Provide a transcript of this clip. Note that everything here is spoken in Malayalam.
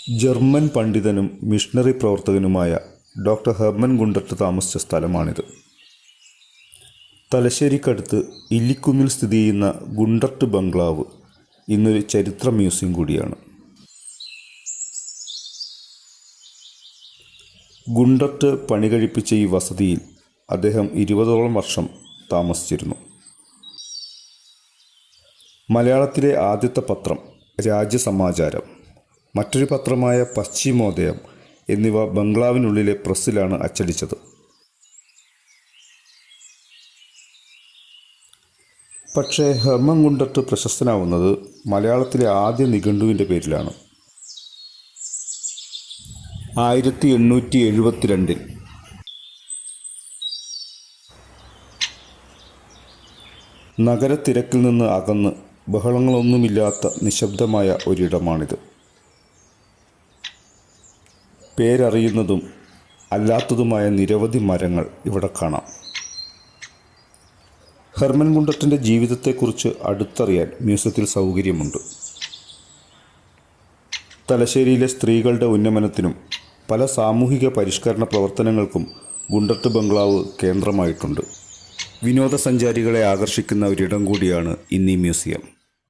ജർമ്മൻ പണ്ഡിതനും മിഷണറി പ്രവർത്തകനുമായ ഡോക്ടർ ഹെർമൻ ഗുണ്ടർട്ട് താമസിച്ച സ്ഥലമാണിത്. തലശ്ശേരിക്കടുത്ത് ഇല്ലിക്കുന്നിൽ സ്ഥിതി ചെയ്യുന്ന ഗുണ്ടർട്ട് ബംഗ്ലാവ് ഇന്നൊരു ചരിത്ര മ്യൂസിയം കൂടിയാണ്. ഗുണ്ടർട്ട് പണി കഴിപ്പിച്ച ഈ വസതിയിൽ അദ്ദേഹം 20ഓളം വർഷം താമസിച്ചിരുന്നു. മലയാളത്തിലെ ആദ്യത്തെ പത്രം രാജ്യസമാചാരം, മറ്റൊരു പത്രമായ പശ്ചിമോദയം എന്നിവ ബംഗ്ലാവിനുള്ളിലെ പ്രസ്സിലാണ് അച്ചടിച്ചത്. പക്ഷേ ഹെർമൻ ഗുണ്ടർട്ട് പ്രശസ്തനാവുന്നത് മലയാളത്തിലെ ആദ്യ നിഘണ്ടുവിൻ്റെ പേരിലാണ്. 1872 നഗരത്തിരക്കിൽ നിന്ന് അകന്ന് ബഹളങ്ങളൊന്നുമില്ലാത്ത നിശബ്ദമായ ഒരിടമാണിത്. പേരറിയുന്നതും അല്ലാത്തതുമായ നിരവധി മരങ്ങൾ ഇവിടെ കാണാം. ഹെർമൻ ഗുണ്ടർട്ടിൻ്റെ ജീവിതത്തെക്കുറിച്ച് അടുത്തറിയാൻ മ്യൂസിയത്തിൽ സൗകര്യമുണ്ട്. തലശ്ശേരിയിലെ സ്ത്രീകളുടെ ഉന്നമനത്തിനും പല സാമൂഹിക പരിഷ്കരണ പ്രവർത്തനങ്ങൾക്കും ഗുണ്ടർട്ട് ബംഗ്ലാവ് കേന്ദ്രമായിട്ടുണ്ട്. വിനോദസഞ്ചാരികളെ ആകർഷിക്കുന്ന ഒരിടം കൂടിയാണ് ഇന്നീ മ്യൂസിയം.